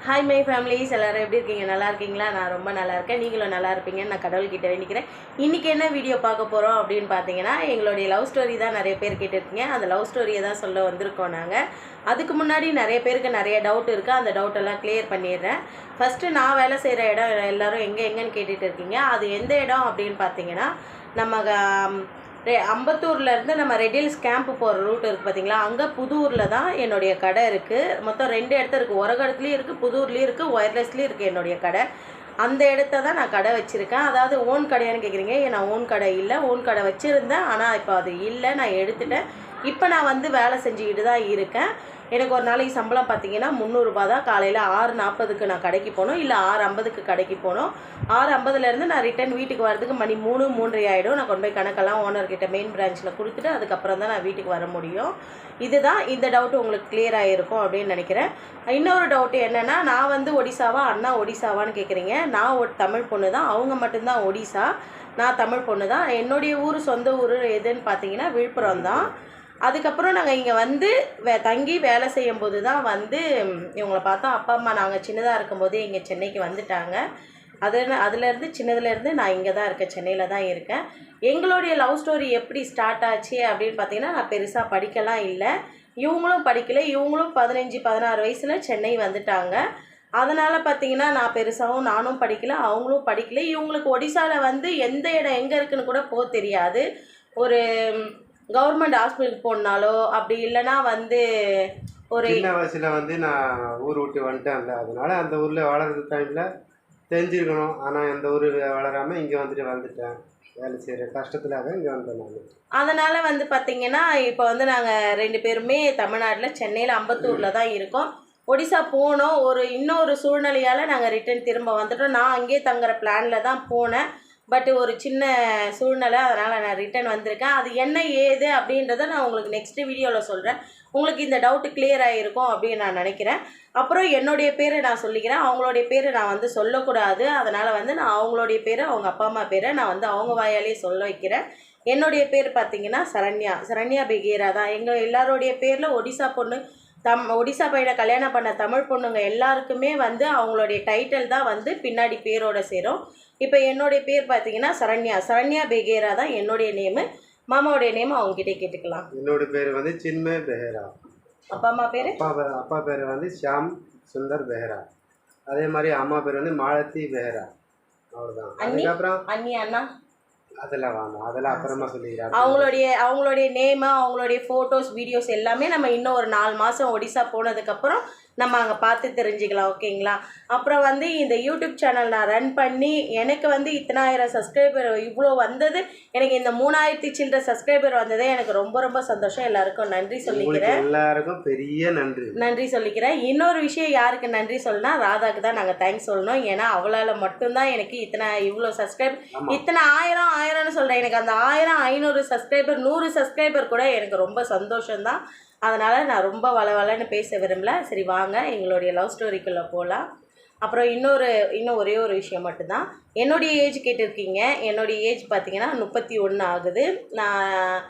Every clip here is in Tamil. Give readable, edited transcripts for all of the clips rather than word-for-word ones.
ஹாய் மை ஃபேமிலிஸ் எல்லோரும் எப்படி இருக்கீங்க? நல்லா இருக்கீங்களா? நான் ரொம்ப நல்லா இருக்கேன். நீங்களும் நல்லா இருப்பீங்கன்னு நான் கடவுள்கிட்ட வேண்டிக்கிறேன். இன்றைக்கி என்ன வீடியோ பார்க்க போகிறோம் அப்படின்னு பார்த்தீங்கன்னா, எங்களுடைய லவ் ஸ்டோரி தான் நிறைய பேர் கேட்டிருக்கீங்க. அந்த லவ் ஸ்டோரியை தான் சொல்ல வந்திருக்கோம் நாங்கள். அதுக்கு முன்னாடி நிறைய பேருக்கு நிறைய டவுட் இருக்குது. அந்த டவுட்டெல்லாம் கிளியர் பண்ணிடுறேன். ஃபஸ்ட்டு நான் வேலை செய்கிற இடம் எல்லோரும் எங்கேன்னு கேட்டுட்டு இருக்கீங்க. அது எந்த இடம் அப்படின்னு பார்த்தீங்கன்னா, நம்ம அம்பத்தூர்லேருந்து நம்ம ரெட்டில்ஸ் கேம்ப் போகிற ரூட் இருக்குது பார்த்தீங்களா, அங்கே புதூரில் தான் என்னுடைய கடை இருக்குது. மொத்தம் 2 இடத்துல இருக்குது. ஒரகடத்துலேயும் இருக்குது, புதூர்லேயும் இருக்குது, ஒயர்லெஸ்லேயும் இருக்குது என்னுடைய கடை. அந்த இடத்த தான் நான் கடை வச்சுருக்கேன். அதாவது ஓன் கடையான்னு கேட்குறீங்க. நான் ஓன் கடை இல்லை, ஓன் கடை வச்சுருந்தேன். ஆனால் இப்போ அது இல்லை, நான் எடுத்துட்டேன். இப்போ நான் வந்து வேலை செஞ்சுக்கிட்டு தான் இருக்கேன். எனக்கு ஒரு நாளைக்கு சம்பளம் பார்த்தீங்கன்னா 300 ரூபா தான். காலையில் 6:40க்கு நான் கடைக்கு போகணும், இல்லை 6:50க்கு கடைக்கு போகணும். 6:50லேருந்து நான் ரிட்டன் வீட்டுக்கு வரதுக்கு மணி 3:30 ஆகிடும். நான் கொண்டு போய் கணக்கெல்லாம் ஓனர்கிட்ட மெயின் பிரான்ச்சில் கொடுத்துட்டு அதுக்கப்புறம் தான் நான் வீட்டுக்கு வர முடியும். இதுதான் இந்த டவுட்டு உங்களுக்கு கிளியர் ஆகிருக்கும் அப்படின்னு நினைக்கிறேன். இன்னொரு டவுட்டு என்னென்னா, நான் வந்து ஒடிசாவா, அண்ணா ஒடிசாவான்னு கேட்குறீங்க. நான் ஒரு தமிழ் பொண்ணு தான், அவங்க மட்டும்தான் ஒடிசா, நான் தமிழ் பொண்ணு தான். என்னுடைய ஊர் சொந்த ஊர் எதுன்னு பார்த்தீங்கன்னா விழுப்புரம் தான். அதுக்கப்புறம் நாங்கள் இங்கே வந்து தங்கி வேலை செய்யும்போது தான் வந்து இவங்கள பார்த்தோம். அப்பா அம்மா நாங்கள் சின்னதாக இருக்கும்போதே இங்கே சென்னைக்கு வந்துட்டாங்க. அதுலேருந்து சின்னதுலேருந்து நான் இங்கே தான் இருக்கேன், சென்னையில் தான் இருக்கேன். எங்களுடைய லவ் ஸ்டோரி எப்படி ஸ்டார்ட் ஆச்சு அப்படின்னு பார்த்தீங்கன்னா, நான் பெருசாக படிக்கலாம் இல்லை, இவங்களும் படிக்கலை. இவங்களும் 15-16 வயசில் சென்னை வந்துட்டாங்க. அதனால் பார்த்தீங்கன்னா நான் பெருசாகவும் நானும் படிக்கலை, அவங்களும் படிக்கலை. இவங்களுக்கு ஒடிசாவில் வந்து எந்த இடம் எங்கே இருக்குதுன்னு கூட போக தெரியாது. ஒரு கவர்மெண்ட் ஹாஸ்பிட்டலுக்கு போனாலோ அப்படி இல்லைன்னா வந்து ஒரு சின்ன வயசில் வந்து நான் ஊர் விட்டு வந்துட்டேன்ல, அதனால அந்த ஊரில் வளர்கிற டைமில் தெரிஞ்சிருக்கணும். ஆனால் எந்த ஊர் வளராமல் இங்கே வந்துட்டேன். வேலை செய்கிற கஷ்டத்துலாக இங்கே வந்தேன் நான். அதனால் வந்து பார்த்திங்கன்னா இப்போ வந்து நாங்கள் 2 பேருமே தமிழ்நாட்டில் சென்னையில் அம்பத்தூரில் தான் இருக்கோம். ஒடிசா போனோம், இன்னொரு சூழ்நிலையால் நாங்கள் ரிட்டன் திரும்ப வந்துட்டோம். நான் அங்கேயே தங்குற பிளானில் தான் போனேன். பட் ஒரு சின்ன சூழ்நிலை, அதனால் நான் ரிட்டன் வந்திருக்கேன். அது என்ன ஏது அப்படின்றத நான் உங்களுக்கு நெக்ஸ்ட் வீடியோவில் சொல்கிறேன். உங்களுக்கு இந்த டவுட்டு கிளியர் ஆகிருக்கும் அப்படின்னு நான் நினைக்கிறேன். அப்புறம் என்னுடைய பேரை நான் சொல்லிக்கிறேன். அவங்களுடைய பேரை நான் வந்து சொல்லக்கூடாது. அதனால் வந்து நான் அவங்களுடைய பேரை, அவங்க அப்பா அம்மா பேரை நான் வந்து அவங்க வாயாலே சொல்ல வைக்கிறேன். என்னுடைய பேர் பார்த்திங்கன்னா சரண்யா பெகேரா தான். எங்கள் எல்லாருடைய பேரில் ஒடிசா பொண்ணு, ஒடிசா பையனை கல்யாணம் பண்ண தமிழ் பொண்ணுங்க எல்லாருக்குமே வந்து அவங்களுடைய டைட்டில் தான் வந்து பின்னாடி பேரோட சேரும். இப்போ என்னுடைய பேர் பார்த்தீங்கன்னா சரண்யா பெகேரா தான் என்னுடைய நேமு. மாமாவுடைய நேம் அவங்ககிட்ட கேட்டுக்கலாம். என்னோட பேர் வந்து சின்மய் பெஹரா. அப்பா அம்மா பேர்? அப்பா பேர் வந்து ஷியாம் சுந்தர் பெஹரா. அதே மாதிரி அம்மா பேர் வந்து மாலதி பெஹரா. அவ்வளோதான். அதுக்கப்புறம் அண்ணி அண்ணா அதெல்லாம் அப்புறமா சொல்லிக்கிறேன். அவங்களுடைய நேமு, அவங்களுடைய ஃபோட்டோஸ், வீடியோஸ் எல்லாமே நம்ம இன்னும் ஒரு 4 மாதம் ஒடிசா போனதுக்கப்புறம் நம்ம அங்கே பார்த்து தெரிஞ்சுக்கலாம். ஓகேங்களா? அப்புறம் வந்து இந்த யூடியூப் சேனல் நான் ரன் பண்ணி எனக்கு வந்து இத்தனாயிரம் சப்ஸ்கிரைபர் இவ்வளோ வந்தது, எனக்கு இந்த 3000 சில்லற சப்ஸ்கிரைபர் வந்ததே எனக்கு ரொம்ப ரொம்ப சந்தோஷம். எல்லாருக்கும் நன்றி சொல்லிக்கிறேன். எல்லாருக்கும் பெரிய நன்றி சொல்லிக்கிறேன். இன்னொரு விஷயம் யாருக்கு நன்றி சொல்லணும், ராதாக்கு தான் நாங்கள் தேங்க்ஸ் சொல்லணும். ஏன்னா அவளால் மட்டும்தான் எனக்கு இவ்வளோ சப்ஸ்கிரைபர், இத்தனை ஆயிரம்னு சொல்கிறேன். எனக்கு அந்த 1000, 500 சப்ஸ்கிரைபர், 100 சப்ஸ்கிரைபர் கூட எனக்கு ரொம்ப சந்தோஷம்தான். அதனால் நான் ரொம்ப வளவலன்னு பேச விரும்பல. சரி வாங்க எங்களுடைய லவ் ஸ்டோரிக்குள்ளே போகலாம். அப்புறம் இன்னும் ஒரே ஒரு விஷயம் மட்டும்தான். என்னுடைய ஏஜ் கேட்டிருக்கீங்க. என்னுடைய ஏஜ் பார்த்திங்கன்னா 31 ஆகுது. நான்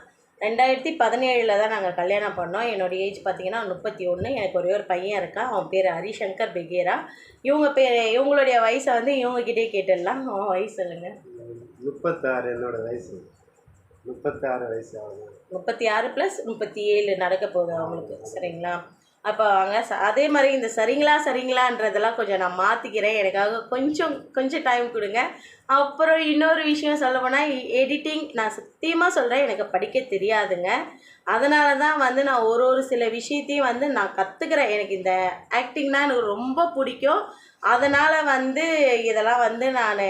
2017 தான் நாங்கள் கல்யாணம் பண்ணோம். என்னுடைய ஏஜ் பார்த்திங்கன்னா 31. எனக்கு ஒரே ஒரு பையன் இருக்கான். அவன் பேர் ஹரிசங்கர் பெகேரா. இவங்களுடைய வயசை வந்து இவங்ககிட்டே கேட்டுடலாம். அவன் வயசு சொல்லுங்கள். 36. என்னோட வயசு 36 வயசு ஆகும். 36 + 37 நடக்க போகுது அவங்களுக்கு. சரிங்களா? அப்போ அவங்க அதே மாதிரி இந்த சரிங்களான்றதெல்லாம் கொஞ்சம் நான் மாற்றிக்கிறேன். எனக்காக கொஞ்சம் டைம் கொடுங்க. அப்புறம் இன்னொரு விஷயம் சொல்ல போனால் எடிட்டிங் நான் சத்தியமாக சொல்கிறேன், எனக்கு படிக்க தெரியாதுங்க. அதனால தான் வந்து நான் ஒரு சில விஷயத்தையும் வந்து நான் கற்றுக்கிறேன். எனக்கு இந்த ஆக்டிங்னால் எனக்கு ரொம்ப பிடிக்கும். அதனால் வந்து இதெல்லாம் வந்து நான்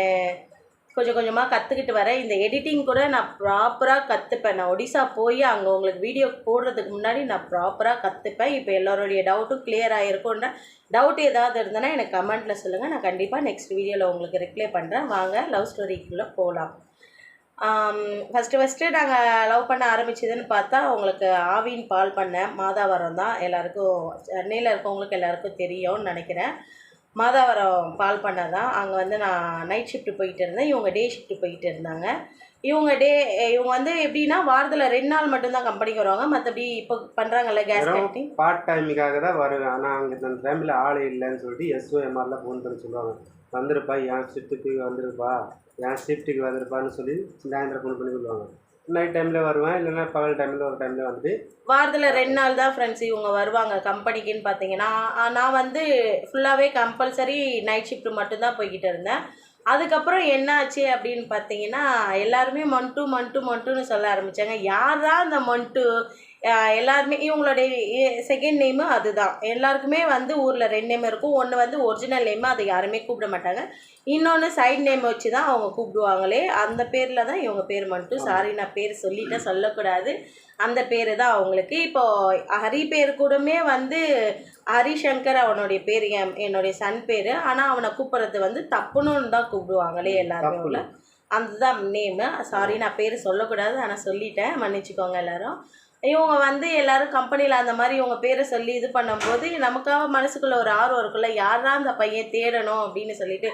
கொஞ்சம் கொஞ்சமாக கற்றுக்கிட்டு வரேன். இந்த எடிட்டிங் கூட நான் ப்ராப்பராக கற்றுப்பேன். நான் ஒடிசா போய் அங்கே உங்களுக்கு வீடியோ போடுறதுக்கு முன்னாடி நான் ப்ராப்பராக கற்றுப்பேன். இப்போ எல்லோருடைய டவுட்டும் கிளியர் ஆகிருக்குன்ற டவுட் ஏதாவது இருந்ததுன்னா எனக்கு கமெண்ட்டில் சொல்லுங்கள். நான் கண்டிப்பாக நெக்ஸ்ட் வீடியோவில் உங்களுக்கு ரிப்ளை பண்ணுறேன். வாங்க லவ் ஸ்டோரிக்குள்ளே போகலாம். ஃபஸ்ட்டு நாங்கள் லவ் பண்ண ஆரம்பிச்சதுன்னு பார்த்தா உங்களுக்கு ஆவின் பால் பண்ண மாதாவரம் தான். எல்லாருக்கும் சென்னையில் இருக்கவங்களுக்கு எல்லாருக்கும் தெரியும்னு நினைக்கிறேன். மாதாவரம் பால் பண்ணை தான். அங்கே வந்து நான் நைட் ஷிஃப்ட்டு போயிட்டு இருந்தேன். இவங்க டே ஷிஃப்ட்டு போயிட்டு இருந்தாங்க. இவங்க வந்து எப்படின்னா வாரத்தில் 2 நாள் மட்டும்தான் கம்பெனிக்கு வருவாங்க. மற்றபடி இப்போ பண்ணுறாங்கல்ல கேஸ் கட்டிங் பார்ட் டைமுக்காக தான் வருவேன். ஆனால் அங்கே இந்த டைமில் ஆள் இல்லைன்னு சொல்லிட்டு எஸ்ஓஎம்ஆரில் ஃபோன் பண்ணி சொல்லுவாங்க, வந்துருப்பா என் ஷிஃப்ட்டுக்கு வந்துருப்பா, என் ஷிஃப்ட்டுக்கு வந்துருப்பான்னு சொல்லி சாயந்தரம் ஃபோன் பண்ணி சொல்லுவாங்க. நைட் டைமில் வருவேன், இல்லைன்னா பகல் டைமில் ஒரு டைமில் வந்துட்டு வாரத்தில் 2 நாள் தான் ஃப்ரெண்ட்ஸ் இவங்க வருவாங்க கம்பெனிக்குன்னு பார்த்தீங்கன்னா. நான் வந்து ஃபுல்லாகவே கம்பல்சரி நைட் ஷிஃப்ட்டு மட்டும்தான் போய்கிட்டு இருந்தேன். அதுக்கப்புறம் என்ன ஆச்சு அப்படின்னு பார்த்தீங்கன்னா, எல்லாருமே மண்ட்டுன்னு சொல்ல ஆரம்பித்தாங்க. யார் தான் அந்த மண்ட்டு? எல்லாருமே இவங்களுடைய செகண்ட் நேமு அதுதான். எல்லாருக்குமே வந்து ஊரில் 2 நேம் இருக்கும். ஒன்று வந்து ஒரிஜினல் நேமு, அதை யாருமே கூப்பிட மாட்டாங்க. இன்னொன்று சைட் நேம் வச்சு தான் அவங்க கூப்பிடுவாங்களே, அந்த பேரில் தான் இவங்க பேர் மண்ட்டு. சாரி, நான் பேர் சொல்லிட்டேன், சொல்லக்கூடாது. அந்த பேர் தான் அவங்களுக்கு. இப்போது ஹரி பேர் கூடமே வந்து ஹரிசங்கர் அவனுடைய பேர், என்னுடைய சன் பேர். ஆனால் அவனை கூப்பிட்றது வந்து தப்புன்னு தான் கூப்பிடுவாங்களே எல்லாருமே உள்ள. அதுதான் நேமு. சாரி, நான் பேர் சொல்லக்கூடாது, ஆனால் சொல்லிட்டேன், மன்னிச்சுக்கோங்க எல்லோரும். இவங்க வந்து எல்லோரும் கம்பெனியில் அந்த மாதிரி இவங்க பேரை சொல்லி இது பண்ணும்போது நமக்காக மனசுக்குள்ளே ஒரு ஆர்வம் இருக்குல்ல, யாரா அந்த பையன் தேடணும் அப்படின்னு சொல்லிட்டு.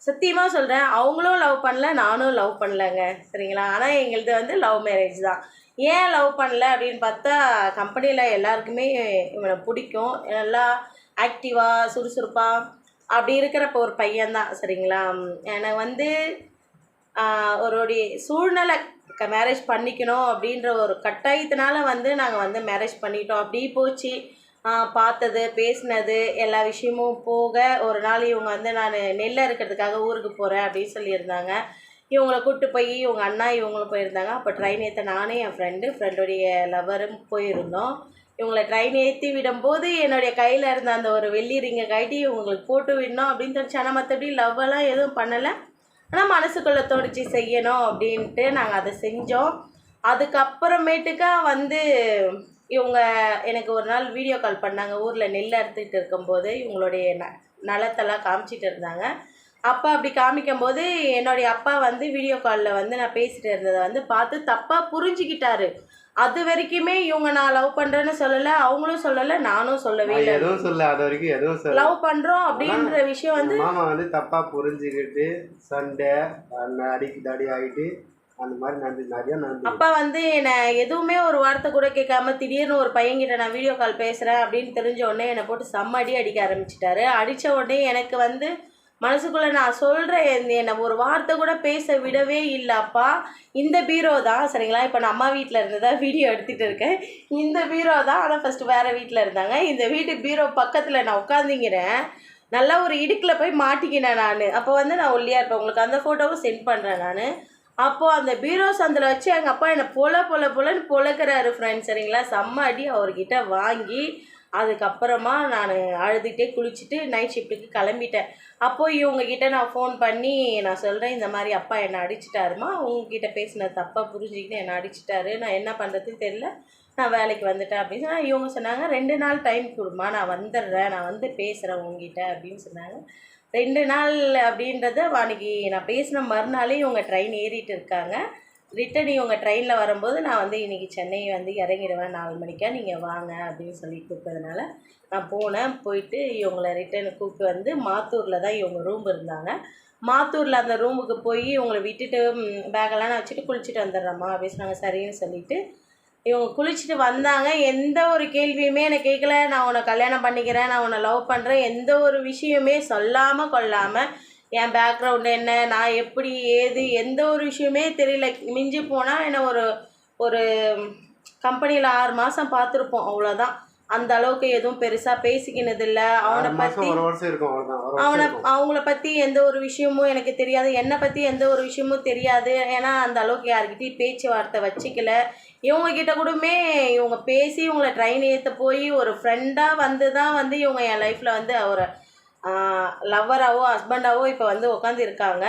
சத்தியமாக சொல்கிறேன், அவங்களும் லவ் பண்ணல, நானும் லவ் பண்ணலைங்க, சரிங்களா. ஆனால் எங்களுது வந்து லவ் மேரேஜ் தான். ஏன் லவ் பண்ணல அப்படின்னு பார்த்தா, கம்பெனியில் எல்லாருக்குமே இவனை பிடிக்கும். நல்லா ஆக்டிவாக சுறுசுறுப்பாக அப்படி இருக்கிறப்ப ஒரு பையன்தான், சரிங்களா. எனக்கு வந்து ஒருடைய சூழ்நிலை மேரேஜ் பண்ணிக்கணும் அப்படின்ற ஒரு கட்டாயத்தினால வந்து நாங்கள் வந்து மேரேஜ் பண்ணிட்டோம். அப்படி போச்சு. பார்த்தது பேசினது எல்லா விஷயமும் போக, ஒரு நாள் இவங்க வந்து நான் நெல்லை இருக்கிறதுக்காக ஊருக்கு போகிறேன் அப்படின்னு சொல்லியிருந்தாங்க. இவங்கள கூப்பிட்டு போய் இவங்க அண்ணா இவங்களும் போயிருந்தாங்க. அப்போ ட்ரெயின் ஏற்ற நானே என் ஃப்ரெண்டுடைய லவரும் போயிருந்தோம். இவங்களை ட்ரெயின் ஏற்றி விடும்போது என்னுடைய கையில் இருந்த அந்த ஒரு வெள்ளி ரிங்கை கட்டி இவங்களுக்கு போட்டு விடணும் அப்படின்னு தோணுச்சு. ஆனால் மற்றபடி லவ்வெல்லாம் எதுவும் பண்ணலை. ஆனால் மனசுக்குள்ளே தோடிச்சு செய்யணும் அப்படின்ட்டு நாங்கள் அதை செஞ்சோம். அதுக்கப்புறமேட்டுக்கா வந்து இவங்க எனக்கு ஒரு நாள் வீடியோ கால் பண்ணாங்க. ஊரில் நெல் அறுத்துக்கிட்டு இருக்கும்போது இவங்களுடைய நிலத்தெல்லாம் காமிச்சிட்டு இருந்தாங்க. அப்போ அப்படி காமிக்கும்போது என்னுடைய அப்பா வந்து வீடியோ காலில் வந்து நான் பேசிகிட்டு இருந்ததை வந்து பார்த்து தப்பாக புரிஞ்சுக்கிட்டாரு. அது வரைக்குமே இவங்க நான் லவ் பண்ணுறேன்னு சொல்லலை, அவங்களும் சொல்லலை, நானும் சொல்லவே இல்லை. எதுவும் சொல்ல, அது வரைக்கும் எதுவும் சொல்ல. லவ் பண்ணுறோம் அப்படின்ற விஷயம் வந்து மாமா வந்து தப்பாக புரிஞ்சுக்கிட்டு சண்டை அடி ஆகிட்டு அந்த மாதிரி நிறைய நடந்து. அப்பா வந்து என்னை எதுவுமே ஒரு வார்த்தை கூட கேட்காம திடீர்னு ஒரு பையன்கிட்ட நான் வீடியோ கால் பேசுகிறேன் அப்படின்னு தெரிஞ்ச உடனே என்னை போட்டு செம்ம அடிக்க ஆரம்பிச்சிட்டாரு. அடித்த உடனே எனக்கு வந்து மனசுக்குள்ளே நான் சொல்கிறேன், என்னை ஒரு வார்த்தை கூட பேச விடவே இல்லை அப்பா. இந்த பீரோ தான், சரிங்களா. இப்போ நான் அம்மா வீட்டில் இருந்து தான் வீடியோ எடுத்துகிட்டு இருக்கேன். இந்த பீரோ தான், ஆனால் ஃபஸ்ட்டு வேறு வீட்டில் இருந்தாங்க. இந்த வீட்டு பீரோ பக்கத்தில் நான் உட்காந்துங்கிறேன். நல்லா ஒரு இடுக்கில் போய் மாட்டிக்கினேன் நான். அப்போ வந்து நான் ஒல்லியாக இருப்பேன். உங்களுக்கு அந்த ஃபோட்டோவும் சென்ட் பண்ணுறேன் நான். அப்போது அந்த பீரோ சந்தில் வச்சு எங்கள் அப்பா என்னை பொலன்னு பொழக்கிறாரு ஃப்ரெண்ட்ஸ், சரிங்களா. செம்ம அடி அவர்கிட்ட வாங்கி அதுக்கப்புறமா நான் அழுதுகிட்டே குளிச்சுட்டு நைட் ஷிஃப்ட்டுக்கு கிளம்பிட்டேன். அப்போது இவங்ககிட்ட நான் ஃபோன் பண்ணி நான் சொல்கிறேன், இந்த மாதிரி அப்பா என்னை அடிச்சிட்டாருமா, உங்ககிட்ட பேசின தப்பாக புரிஞ்சுக்கிட்டு என்னை அடிச்சிட்டாரு, நான் என்ன பண்ணுறதுன்னு தெரியல, நான் வேலைக்கு வந்துட்டேன் அப்படின்னு சொன்னால் இவங்க சொன்னாங்க, 2 நாள் டைம் கொடுமா, நான் வந்துடுறேன், நான் வந்து பேசுகிறேன் உங்ககிட்ட அப்படின்னு சொன்னாங்க. 2 நாள் அப்படின்றத அன்றைக்கி நான் பேசின மறுநாளே இவங்க ட்ரெயின் ஏறிட்டு இருக்காங்க. ரிட்டன் இவங்க ட்ரெயினில் வரும்போது நான் வந்து இன்றைக்கி சென்னை வந்து இறங்கிடுவேன் 4 மணிக்கா, நீங்கள் வாங்க அப்படின்னு சொல்லி கூப்பிட்டதுனால நான் போனேன். போயிட்டு இவங்களை ரிட்டன் கூப்பிட்டு வந்து மாத்தூரில் தான் இவங்க ரூம் இருந்தாங்க. மாத்தூரில் அந்த ரூமுக்கு போய் இவங்களை விட்டுட்டு பேக்கெல்லாம் நான் வச்சுட்டு குளிச்சுட்டு வந்துடுறேம்மா அப்படின்னு சொன்னாங்க. சரின்னு சொல்லிவிட்டு இவங்க குளிச்சுட்டு வந்தாங்க. எந்த ஒரு கேள்வியுமே என்னை கேட்கல. நான் உன்னை கல்யாணம் பண்ணிக்கிறேன், நான் உன்னை லவ் பண்ணுறேன், எந்த ஒரு விஷயமே சொல்லாமல் கொள்ளாமல் என் பேக்ரவுண்டு என்ன, நான் எப்படி ஏது, எந்த ஒரு விஷயமே தெரியல. மிஞ்சி போனால் என்னை ஒரு கம்பெனியில் 6 மாதம் பார்த்துருப்போம், அவ்வளோதான். அந்த அளவுக்கு எதுவும் பெருசாக பேசிக்கினது இல்லை. அவனை பற்றி அவங்கள பற்றி எந்த ஒரு விஷயமும் எனக்கு தெரியாது, என்னை பற்றி எந்த ஒரு விஷயமும் தெரியாது. ஏன்னா அந்த அளவுக்கு யார்கிட்டையும் பேச்சுவார்த்தை வச்சுக்கல. இவங்கக்கிட்ட கூடமே இவங்க பேசி இவங்களை ட்ரெயின் ஏற்ற போய் ஒரு ஃப்ரெண்டாக வந்து தான் வந்து இவங்க என் லைஃப்பில் வந்து ஒரு லவ்வராகவோ ஹஸ்பண்டாகவோ இப்போ வந்து உட்காந்துருக்காங்க.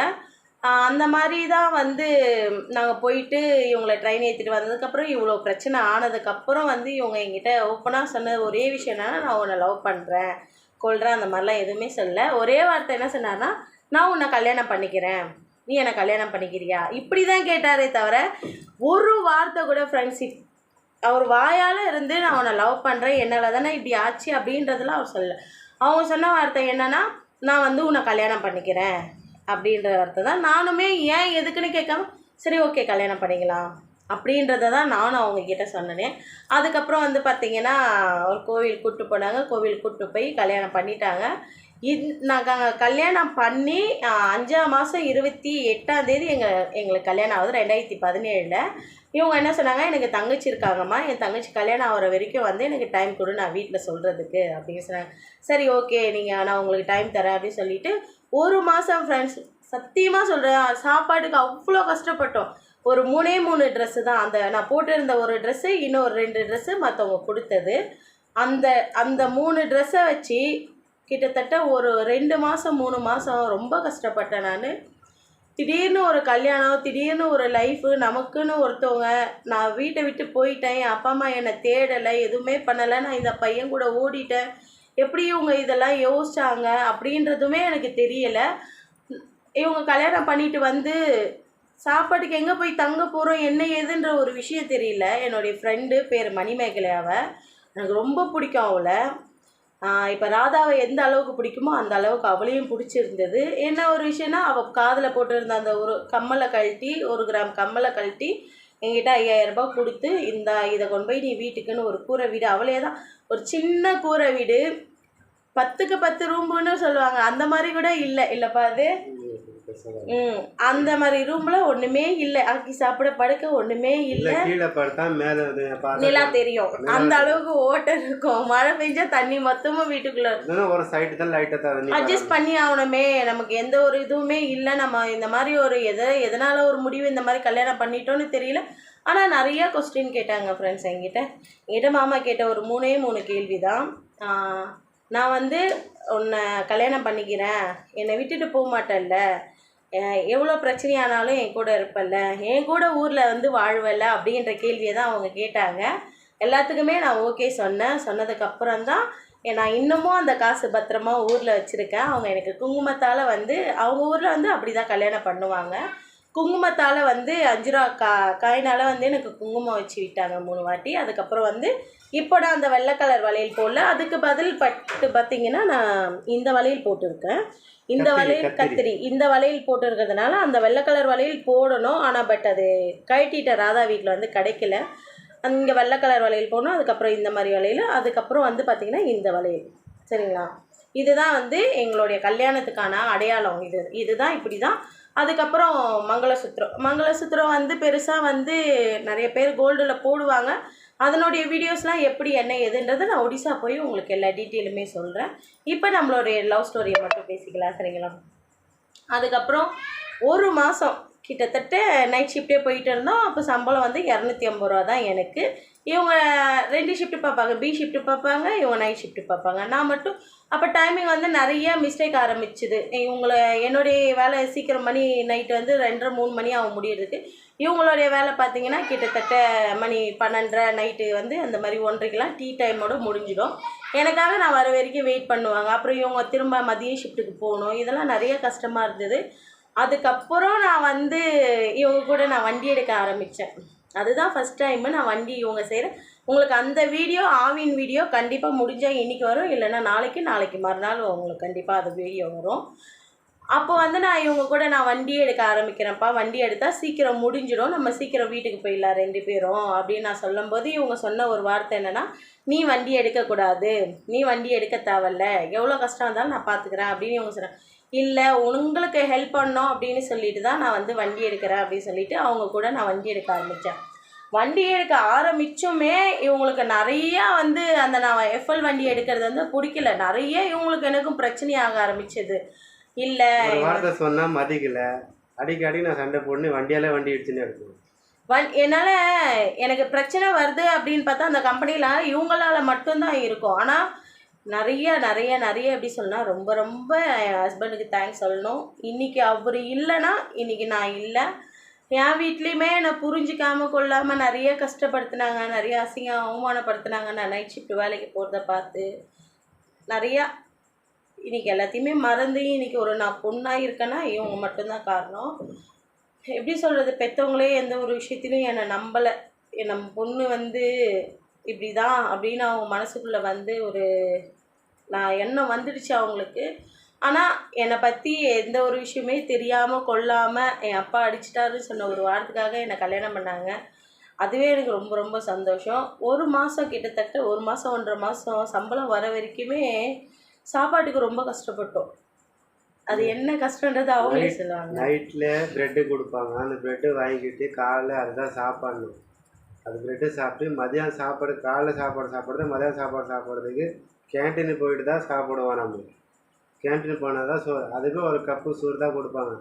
அந்த மாதிரி தான் வந்து நாங்கள் போயிட்டு இவங்களை ட்ரெயின் ஏற்றிட்டு வந்ததுக்கப்புறம் இவ்வளோ பிரச்சனை ஆனதுக்கப்புறம் வந்து இவங்க என்கிட்ட ஓப்பனாக சொன்ன ஒரே விஷயம் என்னென்னா, நான் உன்னை லவ் பண்ணுறேன், கொள்கிறேன், அந்த மாதிரிலாம் எதுவுமே சொல்லலை. ஒரே வார்த்தை என்ன சொன்னார்னா, நான் உன்னை கல்யாணம் பண்ணிக்கிறேன், நீ என்னை கல்யாணம் பண்ணிக்கிறியா, இப்படி தான் கேட்டாரே தவிர ஒரு வார்த்தை கூட ஃப்ரெண்ட்ஷிப் அவர் வாயால் இருந்து நான் உன்னை லவ் பண்ணுறேன், என்னால் தானே இப்படி ஆச்சு அப்படின்றதுலாம் அவர் சொல்லலை. அவங்க சொன்ன வார்த்தை என்னென்னா, நான் வந்து உன்னை கல்யாணம் பண்ணிக்கிறேன் அப்படின்ற வார்த்தை தான். நானுமே ஏன் எதுக்குன்னு கேட்காம சரி ஓகே கல்யாணம் பண்ணிக்கலாம் அப்படின்றத தான் நானும் அவங்கக்கிட்ட சொன்னேன். அதுக்கப்புறம் வந்து பார்த்திங்கன்னா ஒரு கோவில் கூப்பிட்டு போனாங்க. கோவில் கூப்பிட்டு போய் கல்யாணம் பண்ணிட்டாங்க. நாங்கள் கல்யாணம் பண்ணி 5ஆம் மாதம் 28ஆம் தேதி எங்களுக்கு கல்யாணம் ஆகுது 2017. இவங்க என்ன சொன்னாங்க, எனக்கு தங்கச்சி இருக்காங்கம்மா, என் தங்கச்சி கல்யாணம் ஆகிற வரைக்கும் வந்து எனக்கு டைம் கொடு நான் வீட்டில் சொல்கிறதுக்கு அப்படின்னு சொன்னாங்க. சரி ஓகே நான் உங்களுக்கு டைம் தரேன் அப்படின்னு சொல்லிட்டு 1 மாதம் ஃப்ரெண்ட்ஸ் சத்தியமாக சொல்கிறேன் சாப்பாட்டுக்கு அவ்வளோ கஷ்டப்பட்டோம். ஒரு 3 ட்ரெஸ்ஸு தான், அந்த நான் போட்டிருந்த ஒரு ட்ரெஸ்ஸு இன்னும் ஒரு 2 ட்ரெஸ்ஸு மற்றவங்க கொடுத்தது. அந்த 3 ட்ரெஸ்ஸை வச்சு கிட்டத்தட்ட ஒரு 2 மாதம் 3 மாதம் ரொம்ப கஷ்டப்பட்டேன் நான். திடீர்னு ஒரு கல்யாணம், திடீர்னு ஒரு லைஃபு, நமக்குன்னு ஒருத்தவங்க. நான் வீட்டை விட்டு போயிட்டேன், என் அப்பா அம்மா என்னை தேடலை, எதுவுமே பண்ணலை, நான் இந்த பையன் கூட ஓடிட்டேன். எப்படி இவங்க இதெல்லாம் யோசிச்சாங்க அப்படின்றதுமே எனக்கு தெரியலை. இவங்க கல்யாணம் பண்ணிட்டு வந்து சாப்பாட்டுக்கு எங்கே போய் தங்க போகிறோம் என்ன ஏதுன்ற ஒரு விஷயம் தெரியல. என்னுடைய ஃப்ரெண்டு பேர் மணிமேகலை, எனக்கு ரொம்ப பிடிக்கும் அவளை. இப்போ ராதாவை எந்த அளவுக்கு பிடிக்குமோ அந்த அளவுக்கு அவளையும் பிடிச்சிருந்தது. என்ன ஒரு விஷயம்னா அவள் காதில் போட்டிருந்த அந்த ஒரு கம்மலை கழட்டி 1 கிராம் கம்மலை கழட்டி என்கிட்ட 5000 ரூபாய் கொடுத்து இதை கொண்டு போய் நீ வீட்டுக்குன்னு ஒரு கூரை வீடு, அவளே தான் ஒரு சின்ன கூரை வீடு 10க்கு 10 ரூமுன்னு சொல்லுவாங்க, அந்த மாதிரி கூட இல்லைப்பா அது. அந்த மாதிரி ரூம்ல ஒண்ணுமே இல்லை, ஆக்கி சாப்பிட படுக்க ஒண்ணுமே இல்லை, கீழே படுத்தா மேலே நிலா தெரியும், அந்த அளவுக்கு ஓட்டை இருக்கும். மழை பெஞ்சா தண்ணி மொத்தமும் வீட்டுக்குள்ள ஒரு சைடு தான் லைட்டா அட்ஜஸ்ட் பண்ணி ஆகணுமே. நமக்கு எந்த ஒரு இதுவுமே இல்லை. நம்ம இந்த மாதிரி ஒரு எதனால ஒரு முடிவு இந்த மாதிரி கல்யாணம் பண்ணிட்டோன்னு தெரியல. ஆனால் நிறைய கொஸ்டின் கேட்டாங்க ஃப்ரெண்ட்ஸ் என்கிட்ட மாமா கேட்ட ஒரு 3 கேள்வி தான். நான் வந்து உன்னை கல்யாணம் பண்ணிக்கிறேன், என்னை விட்டுட்டு போக மாட்டேன்ல, எவ்வளோ பிரச்சனையானாலும் என் கூட இருப்பல்ல, என் கூட ஊரில் வந்து வாழ்வல்ல அப்படின்ற கேள்வியை தான் அவங்க கேட்டாங்க. எல்லாத்துக்குமே நான் ஓகே சொன்னதுக்கப்புறம் தான் நான் இன்னமும் அந்த காசு பத்திரமா ஊரில் வச்சுருக்கேன். அவங்க எனக்கு குங்குமத்தால் வந்து அவங்க ஊரில் வந்து அப்படி தான் கல்யாணம் பண்ணுவாங்க. குங்குமத்தால் வந்து 5 ரூபா காயினால் வந்து எனக்கு குங்குமம் வச்சு விட்டாங்க 3 வாட்டி. அதுக்கப்புறம் வந்து இப்போ நான் அந்த வெள்ளை கலர் வளையல் போடல, அதுக்கு பதில் பட்டு பார்த்திங்கன்னா நான் இந்த வளையல் போட்டிருக்கேன். இந்த வளையல் கத்திரி இந்த வளையல் போட்டிருக்கிறதுனால அந்த வெள்ளை கலர் வளையல் போடணும். ஆனால் பட் அது கழட்டிட்ட ராதா வீட்டில் வந்து கிடைக்கல. இங்கே வெள்ளை கலர் வளையல் போடணும், அதுக்கப்புறம் இந்த மாதிரி வளையல், அதுக்கப்புறம் வந்து பார்த்திங்கன்னா இந்த வளையல். சரிங்களா, இதுதான் வந்து எங்களுடைய கல்யாணத்துக்கான அடையாளம். இதுதான் இப்படி தான். அதுக்கப்புறம் மங்களசூத்திரம் வந்து பெருசாக வந்து நிறைய பேர் கோல்டில் போடுவாங்க. அதனுடைய வீடியோஸ்லாம் எப்படி என்ன எதுன்றதை நான் ஒடிசா போய் உங்களுக்கு எல்லா டீட்டெயிலுமே சொல்கிறேன். இப்போ நம்மளுடைய லவ் ஸ்டோரியை மட்டும் பேசிக்கலாம். சரிங்களா, அதுக்கப்புறம் 1 மாதம் கிட்டத்தட்ட நைட் ஷிஃப்டே போயிட்டு இருந்தோம். அப்போ சம்பளம் வந்து 250 ரூபா தான் எனக்கு. இவங்க 2 ஷிஃப்ட்டு பார்ப்பாங்க, பி ஷிஃப்ட்டு பார்ப்பாங்க, இவங்க நைட் ஷிஃப்ட்டு பார்ப்பாங்க. நான் மட்டும் அப்போ டைமிங் வந்து நிறைய மிஸ்டேக் ஆரம்பிச்சுது. என்னுடைய வேலை சீக்கிரம் மணி நைட்டு வந்து 2:30-3 மணி ஆகும் முடியறதுக்கு. இவங்களுடைய வேலை பார்த்திங்கன்னா கிட்டத்தட்ட மணி 12:30 நைட்டு வந்து அந்த மாதிரி 1:30க்கெலாம் டீ டைமோடு முடிஞ்சிடும். எனக்காக நான் வர வரைக்கும் வெயிட் பண்ணுவாங்க. அப்புறம் இவங்க திரும்ப மதிய ஷிஃப்ட்டுக்கு போகணும். இதெல்லாம் நிறைய கஷ்டமாக இருந்தது. அதுக்கப்புறம் நான் வந்து இவங்க கூட நான் வண்டி எடுக்க ஆரம்பித்தேன். அதுதான் ஃபஸ்ட் டைமு நான் வண்டி இவங்க செய்கிறேன். உங்களுக்கு அந்த வீடியோ ஆவின் வீடியோ கண்டிப்பாக முடிஞ்சால் இன்றைக்கி வரும், இல்லைன்னா நாளைக்கு மறுநாள் உங்களுக்கு கண்டிப்பாக அது வீடியோ வரும். அப்போ வந்து நான் இவங்க கூட நான் வண்டி எடுக்க ஆரம்பிக்கிறேன்ப்பா, வண்டி எடுத்தால் சீக்கிரம் முடிஞ்சிடும், நம்ம சீக்கிரம் வீட்டுக்கு போயிடலாம் 2 பேரும் அப்படின்னு நான் சொல்லும்போது இவங்க சொன்ன ஒரு வார்த்தை என்னென்னா, நீ வண்டி எடுக்கக்கூடாது, நீ வண்டி எடுக்க தேவையில்ல, எவ்வளோ கஷ்டம் இருந்தாலும் நான் பார்த்துக்கிறேன் அப்படின்னு இவங்க சொன்னாங்க. இல்லை உங்களுக்கு ஹெல்ப் பண்ணோம் அப்படின்னு சொல்லிட்டு தான் நான் வந்து வண்டி எடுக்கிறேன் அப்படின்னு சொல்லிட்டு அவங்க கூட நான் வண்டி எடுக்க ஆரம்பித்தேன். வண்டி எடுக்க ஆரம்பிச்சுமே இவங்களுக்கு நிறையா வந்து அந்த நான் எஃப்எல் வண்டி எடுக்கிறது வந்து பிடிக்கல. நிறைய இவங்களுக்கு எனக்கும் பிரச்சனையாக ஆரம்பிச்சது. இல்லை வார்த்தை சொன்னால் மதிக்கல, அடிக்கடி நான் சண்டை போட்டு வண்டியால் வண்டி அடிச்சுன்னு எடுப்பேன். என்னால் எனக்கு பிரச்சனை வருது அப்படின்னு பார்த்தா அந்த கம்பெனியில் இவங்களால மட்டும்தான் இருக்கும். ஆனால் நிறைய எப்படி சொல்லணும், ரொம்ப என் ஹஸ்பண்டுக்கு தேங்க்ஸ் சொல்லணும். இன்றைக்கி அவர் இல்லைன்னா இன்றைக்கி நான் இல்லை. என் வீட்லேயுமே என்னை புரிஞ்சிக்காமல் கொள்ளாமல் நிறைய கஷ்டப்படுத்தினாங்க, நிறைய அவமானப்படுத்தினாங்க. நான் நைட் ஷிஃப்ட் வேலைக்கு போகிறத பார்த்து நிறையா இன்றைக்கி எல்லாத்தையுமே மறந்து இன்றைக்கி நான் பொண்ணாக இருக்கேன்னா இவங்க மட்டும்தான் காரணம். எப்படி சொல்கிறது, பெற்றவங்களே எந்த ஒரு விஷயத்திலும் என்னை நம்பலை. நம்ம பொண்ணு வந்து இப்படி தான் அப்படின்னு அவங்க மனசுக்குள்ளே வந்து ஒரு எண்ணம் வந்துடுச்சு அவங்களுக்கு. ஆனால் என்னை பற்றி எந்த ஒரு விஷயமே தெரியாமல் கொள்ளாமல் என் அப்பா அடிச்சிட்டாருன்னு சொன்ன ஒரு வாரத்துக்காக என்னை கல்யாணம் பண்ணாங்க. அதுவே எனக்கு ரொம்ப ரொம்ப சந்தோஷம். ஒரு மாதம் கிட்டத்தட்ட 1 மாதம் 1.5 மாதம் சம்பளம் வர வரைக்குமே சாப்பாட்டுக்கு ரொம்ப கஷ்டப்பட்டோம். அது என்ன கஷ்டன்றது அவங்களே சொல்லுவாங்க. நைட்டில் ப்ரெட்டு கொடுப்பாங்க, அந்த ப்ரெட்டு வாங்கிக்கிட்டு காலைல அதுதான் சாப்பாடணும். அது ப்ரெட்டு சாப்பிட்டு மதியானம் சாப்பாடு, காலைல சாப்பாடு சாப்பிட்றது, மதியானம் சாப்பாடு சாப்பிட்றதுக்கு கேன்டீனுக்கு போயிட்டு தான் சாப்பிடுவோம். நம்ம கேன்டீன் போனால் தான் சோறு, அதுக்கு ஒரு கப்பு சோறு தான் கொடுப்பாங்க.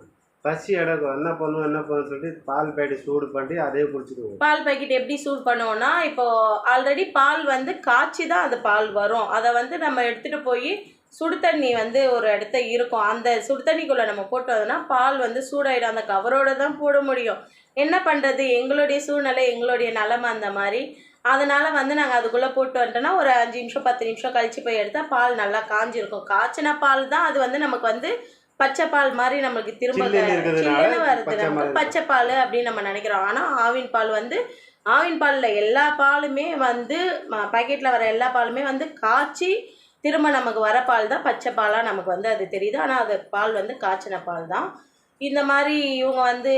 பசி எடுக்கும், என்ன பண்ணுன்னு சொல்லிட்டு பால் பேக்கெட் சூடு பண்ணி அதே குடிச்சிடுவோம். பால் பாக்கெட் எப்படி சூடு பண்ணுவோன்னா, இப்போ ஆல்ரெடி பால் வந்து காய்ச்சி தான் அது பால் வரும். அதை வந்து நம்ம எடுத்துகிட்டு போய் சுடு தண்ணி வந்து ஒரு இடத்த இருக்கும், அந்த சுடு தண்ணிக்குள்ளே நம்ம போட்டோம்னா பால் வந்து சூடாயிடும். அந்த கவரோடு தான் போட முடியும். என்ன பண்ணுறது, எங்களுடைய சூழ்நிலை, எங்களுடைய நிலமை அந்த மாதிரி. அதனால் வந்து நாங்கள் அதுக்குள்ளே போட்டு வந்துட்டோன்னா ஒரு 5 நிமிஷம் 10 நிமிஷம் கழித்து போய் எடுத்தால் பால் நல்லா காஞ்சிருக்கும். காய்ச்சின பால் தான் அது வந்து நமக்கு வந்து பச்சை பால் மாதிரி நம்மளுக்கு திரும்ப சில்லுன்னு வருது, பச்சை பால் அப்படின்னு நம்ம நினைக்கிறோம். ஆனால் ஆவின் பால் வந்து, ஆவின் பாலில் எல்லா பாலுமே வந்து பாக்கெட்டில் வர எல்லா பாலுமே வந்து காய்ச்சி திரும்ப நமக்கு வர பால் தான் பச்சை பாலாக நமக்கு வந்து அது தெரியுது. ஆனால் அது பால் வந்து காய்ச்சின பால் தான். இந்த மாதிரி இவங்க வந்து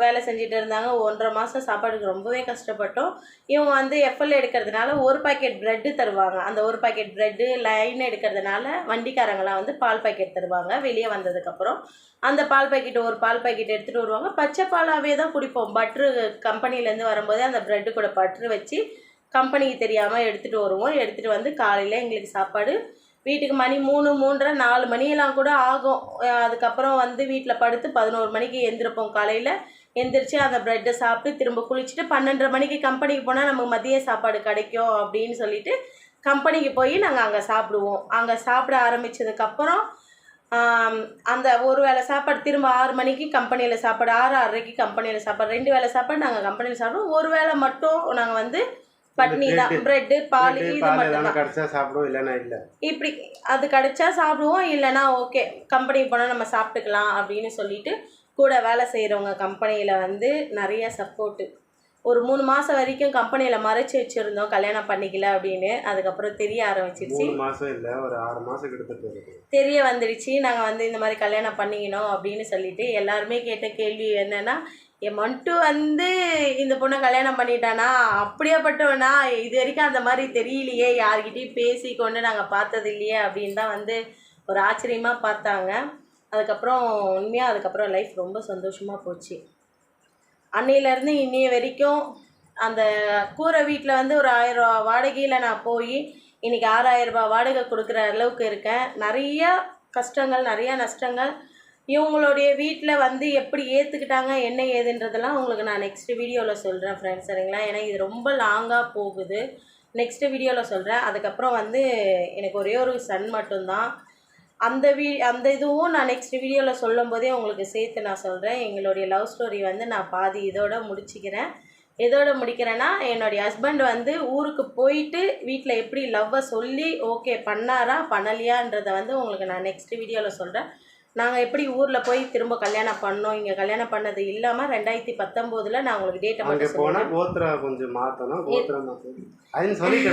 வேலை செஞ்சுட்டு இருந்தாங்க. 1.5 மாதம் சாப்பாடுக்கு ரொம்பவே கஷ்டப்பட்டோம். இவங்க வந்து எஃப்எல் எடுக்கிறதுனால ஒரு பாக்கெட் ப்ரெட்டு தருவாங்க. அந்த ஒரு பாக்கெட் ப்ரெட்டு லைன் எடுக்கிறதுனால வண்டிக்காரங்களாம் வந்து பால் பாக்கெட் தருவாங்க. வெளியே வந்ததுக்கப்புறம் அந்த பால் பாக்கெட், ஒரு பால் பாக்கெட் எடுத்துகிட்டு வருவாங்க. பச்சை பாலாகவே தான் குடிப்போம். பட்ரு கம்பெனிலேருந்து வரும்போதே அந்த ப்ரெட்டு கூட பட்ரு வச்சு கம்பெனிக்கு தெரியாமல் எடுத்துகிட்டு வருவோம். எடுத்துகிட்டு வந்து காலையில் எங்களுக்கு சாப்பாடு வீட்டுக்கு மணி 3, 3:30, 4 மணியெல்லாம் கூட ஆகும். அதுக்கப்புறம் வந்து வீட்டில் படுத்து 11 மணிக்கு எழுந்திருப்போம். காலையில் எழுந்திரிச்சு அந்த ப்ரெட்டை சாப்பிட்டு திரும்ப குளிச்சுட்டு 12:30 மணிக்கு கம்பெனிக்கு போனால் நமக்கு மதிய சாப்பாடு கிடைக்கும் அப்படின்னு சொல்லிட்டு கம்பெனிக்கு போய் நாங்கள் அங்கே சாப்பிடுவோம். அங்கே சாப்பிட ஆரம்பித்ததுக்கப்புறம் அந்த ஒரு வேளை சாப்பாடு திரும்ப 6 மணிக்கு கம்பெனியில் சாப்பாடு, 6, 6:30க்கு கம்பெனியில் சாப்பாடு, 2 வேளை சாப்பாடு நாங்கள் கம்பெனியில் சாப்பிடுவோம். ஒரு வேளை மட்டும் நாங்கள் வந்து பட்னி தான், பிரெட்டு பால் இது மட்டும் தான் கிடைச்சா சாப்பிடுவோம், இல்லைன்னா இல்லை. இப்படி அது கிடைச்சா சாப்பிடுவோம், இல்லைன்னா ஓகே கம்பெனிக்கு போனால் நம்ம சாப்பிட்டுக்கலாம் அப்படின்னு சொல்லிட்டு கூட வேலை செய்கிறவங்க கம்பெனியில் வந்து நிறைய சப்போர்ட்டு. ஒரு 3 மாதம் வரைக்கும் கம்பெனியில் மறைச்சி வச்சுருந்தோம் கல்யாணம் பண்ணிக்கல அப்படின்னு. அதுக்கப்புறம் தெரிய ஆரம்பிச்சிருச்சு. 3 மாதம் இல்லை, ஒரு 6 மாதம் கிட்டத்தட்ட தெரிய வந்துடுச்சு நாங்கள் வந்து இந்த மாதிரி கல்யாணம் பண்ணிக்கணும் அப்படின்னு சொல்லிட்டு. எல்லாருமே கேட்ட கேள்வி என்னென்னா, என் மண்ட்டு வந்து இந்த பொண்ணை கல்யாணம் பண்ணிட்டானா, அப்படியேப்பட்டவனா, இது வரைக்கும் அந்த மாதிரி தெரியலையே, யார்கிட்டையும் பேசி கொண்டு நாங்கள் பார்த்தது இல்லையே அப்படின்னு தான் வந்து ஒரு ஆச்சரியமாக பார்த்தாங்க. அதுக்கப்புறம் உண்மையாக அதுக்கப்புறம் லைஃப் ரொம்ப சந்தோஷமாக போச்சு. அன்னையிலேருந்து இன்னைய வரைக்கும் அந்த கூரை வீட்டில் வந்து ஒரு 1000 ரூபா வாடகையில் நான் போய் இன்றைக்கி 6000 ரூபா வாடகை கொடுக்குற அளவுக்கு இருக்கேன். நிறைய கஷ்டங்கள், நிறையா நஷ்டங்கள். இவங்களுடைய வீட்டில் வந்து எப்படி ஏற்றுக்கிட்டாங்க என்ன ஏதுன்றதெல்லாம் உங்களுக்கு நான் நெக்ஸ்ட் வீடியோவில் சொல்கிறேன் ஃப்ரெண்ட்ஸ், சரிங்களா? ஏன்னா இது ரொம்ப லாங்காக போகுது. நெக்ஸ்ட் வீடியோவில் சொல்கிறேன். அதுக்கப்புறம் வந்து எனக்கு ஒரே ஒரு சன் மட்டும்தான். அந்த இதுவும் நான் நெக்ஸ்ட் வீடியோவில் சொல்லும் போதே உங்களுக்கு சேர்த்து நான் சொல்கிறேன். எங்களுடைய லவ் ஸ்டோரி வந்து நான் பாதி இதோட முடிச்சுக்கிறேன். எதோட முடிக்கிறேன்னா, என்னுடைய ஹஸ்பண்ட் வந்து ஊருக்கு போயிட்டு வீட்டில் எப்படி லவ்வை சொல்லி ஓகே பண்ணாரா பண்ணலையான்றதை வந்து உங்களுக்கு நான் நெக்ஸ்ட் வீடியோவில் சொல்கிறேன். நாங்கள் எப்படி ஊரில் போய் திரும்ப கல்யாணம் பண்ணோம், இங்கே கல்யாணம் பண்ணது இல்லாமல் 2019 நான் உங்களுக்கு டேட்டை மட்டும் போனால் கோத்ரா கொஞ்சம் மாற்றணும், கோத்ரா மாற்றணும் அதுன்னு சொல்லிட்டு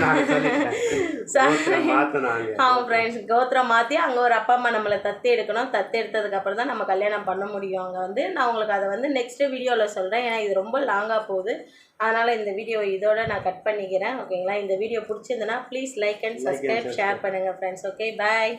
மாற்றணும். ஆமாம் ஃப்ரெண்ட்ஸ், கோத்திரம் மாற்றி அங்கே ஒரு அப்பா அம்மா நம்மளை தத்து எடுக்கணும். தத்து எடுத்ததுக்கப்புறம் தான் நம்ம கல்யாணம் பண்ண முடியும். அங்கே வந்து நான் உங்களுக்கு அதை வந்து நெக்ஸ்ட் வீடியோவில் சொல்கிறேன். ஏன்னா இது ரொம்ப லாங்காக போகுது. அதனால் இந்த வீடியோ இதோட நான் கட் பண்ணிக்கிறேன். ஓகேங்களா? இந்த வீடியோ பிடிச்சிருந்ததுன்னா please like and subscribe, share பண்ணுங்கள் ஃப்ரெண்ட்ஸ். ஓகே, பாய்.